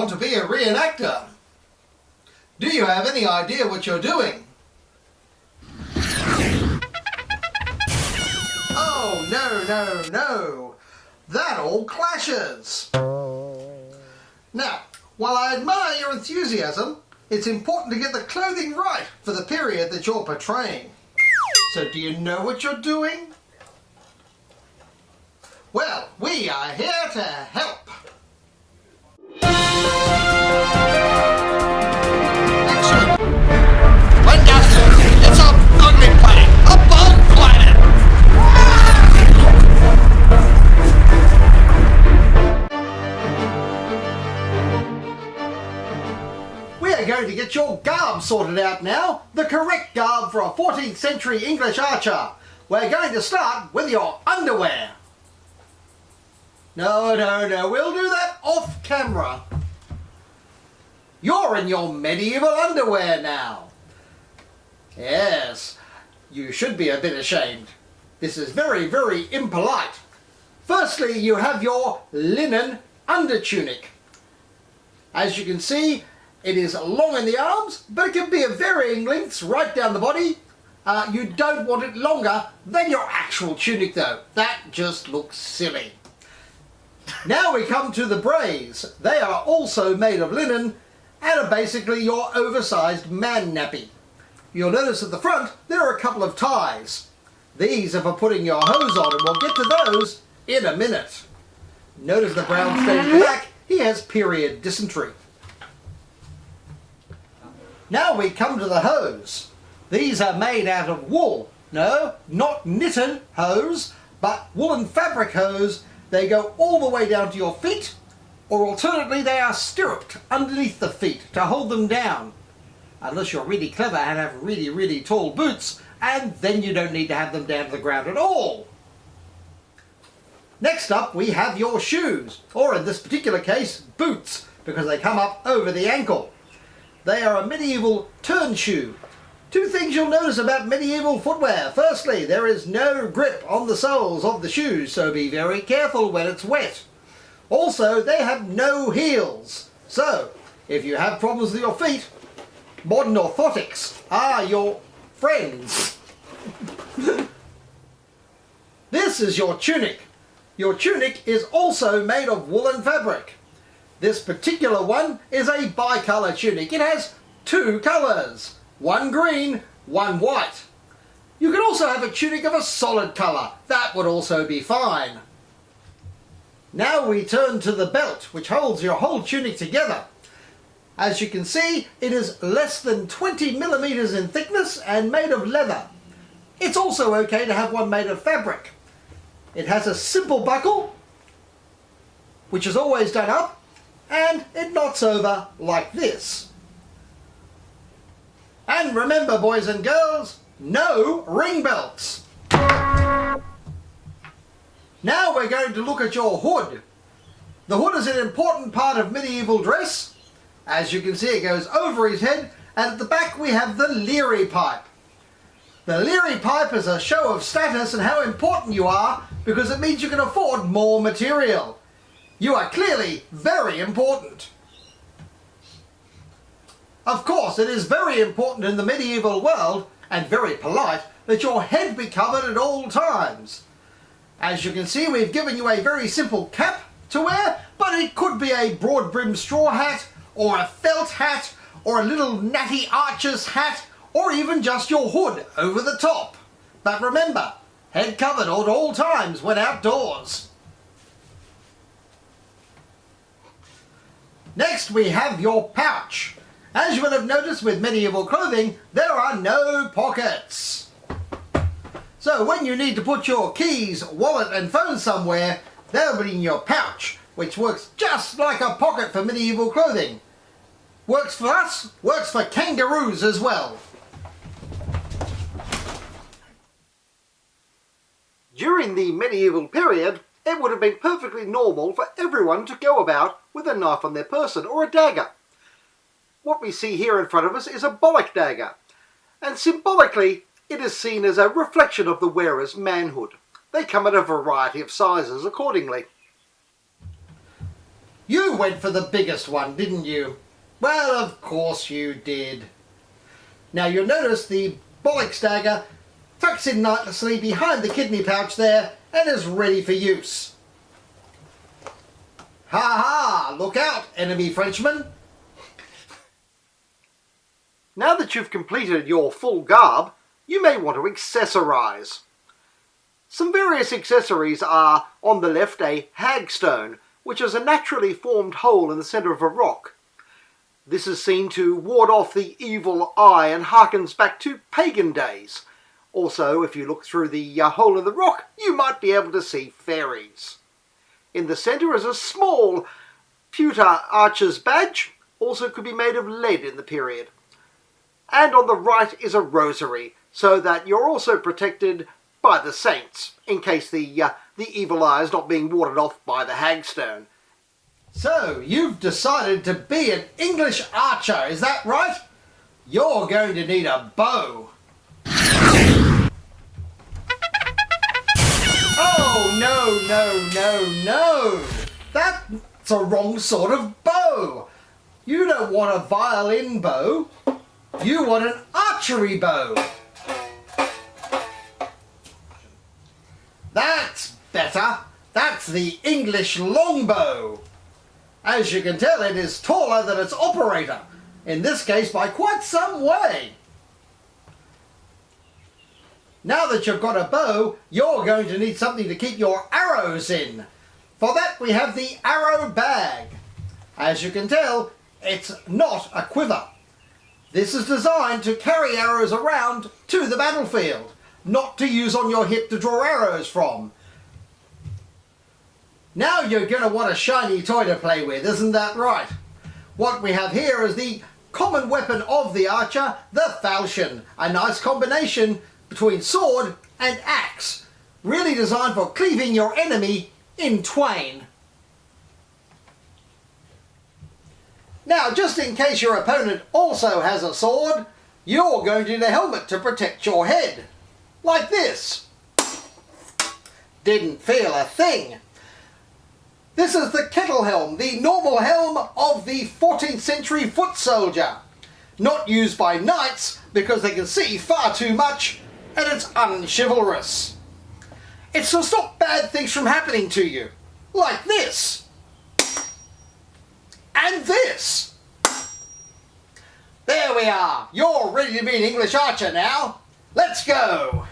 want to be a reenactor? Do you have any idea what you're doing? Oh, no. That all clashes. Now, while I admire your enthusiasm, it's important to get the clothing right for the period that you're portraying. So do you know what you're doing? Well, we are here to help. Excellent. Fantastic. It's a ugly planet. A bug planet. We are going to get your garb sorted out now. The correct garb for a 14th century English archer. We're going to start with your underwear. No, we'll do that off camera. You're in your medieval underwear now. Yes, you should be a bit ashamed. This is very, very impolite. Firstly, you have your linen undertunic. As you can see, it is long in the arms, but it can be of varying lengths right down the body. You don't want it longer than your actual tunic though. That just looks silly. Now we come to the brays. They are also made of linen and are basically your oversized man nappy. You'll notice at the front there are a couple of ties. These are for putting your hose on, and we'll get to those in a minute. Notice the brown stain at the back. He has period dysentery. Now we come to the hose. These are made out of wool. No, not knitted hose, but woolen fabric hose. They go all the way down to your feet, or alternately they are stirruped underneath the feet to hold them down. Unless you're really clever and have really, really tall boots, and then you don't need to have them down to the ground at all. Next up we have your shoes, or in this particular case, boots, because they come up over the ankle. They are a medieval turn shoe. Two things you'll notice about medieval footwear. Firstly, there is no grip on the soles of the shoes, so be very careful when it's wet. Also, they have no heels. So, if you have problems with your feet, modern orthotics are your friends. This is your tunic. Your tunic is also made of woolen fabric. This particular one is a bicolour tunic. It has two colours. One green, one white. You can also have a tunic of a solid colour. That would also be fine. Now we turn to the belt, which holds your whole tunic together. As you can see, it is less than 20 millimeters in thickness and made of leather. It's also okay to have one made of fabric. It has a simple buckle, which is always done up, and it knots over like this. And remember, boys and girls, no ring belts. Now we're going to look at your hood. The hood is an important part of medieval dress. As you can see, it goes over his head, and at the back we have the Leary pipe. The Leary pipe is a show of status and how important you are, because it means you can afford more material. You are clearly very important. Of course, it is very important in the medieval world, and very polite, that your head be covered at all times. As you can see, we've given you a very simple cap to wear, but it could be a broad-brimmed straw hat, or a felt hat, or a little natty archer's hat, or even just your hood over the top. But remember, head covered at all times when outdoors. Next we have your pouch. As you will have noticed with medieval clothing, there are no pockets. So when you need to put your keys, wallet and phone somewhere, they'll be in your pouch, which works just like a pocket for medieval clothing. Works for us, works for kangaroos as well. During the medieval period, it would have been perfectly normal for everyone to go about with a knife on their person or a dagger. What we see here in front of us is a bollock dagger, and symbolically it is seen as a reflection of the wearer's manhood. They come in a variety of sizes accordingly. You went for the biggest one, didn't you? Well, of course you did. Now you'll notice the bollocks dagger tucks in nicely behind the kidney pouch there and is ready for use. Ha ha! Look out, enemy Frenchman! Now that you've completed your full garb, you may want to accessorise. Some various accessories are, on the left, a hagstone, which is a naturally formed hole in the centre of a rock. This is seen to ward off the evil eye and harkens back to pagan days. Also, if you look through the hole in the rock, you might be able to see fairies. In the centre is a small pewter archer's badge, also could be made of lead in the period. And on the right is a rosary, so that you're also protected by the saints, in case the evil eye is not being warded off by the hagstone. So, you've decided to be an English archer, is that right? You're going to need a bow. Oh, no. That's a wrong sort of bow. You don't want a violin bow. You want an archery bow. That's better. That's the English longbow. As you can tell, it is taller than its operator, in this case by quite some way. Now that you've got a bow, you're going to need something to keep your arrows in. For that we have the arrow bag. As you can tell, it's not a quiver. This is designed to carry arrows around to the battlefield, not to use on your hip to draw arrows from. Now you're going to want a shiny toy to play with, isn't that right? What we have here is the common weapon of the archer, the falchion, a nice combination between sword and axe, really designed for cleaving your enemy in twain. Now, just in case your opponent also has a sword, you're going to need a helmet to protect your head. Like this. Didn't feel a thing. This is the kettle helm, the normal helm of the 14th century foot soldier. Not used by knights because they can see far too much and it's unchivalrous. It's to stop bad things from happening to you. Like this. And this. There we are. You're ready to be an English archer now. Let's go.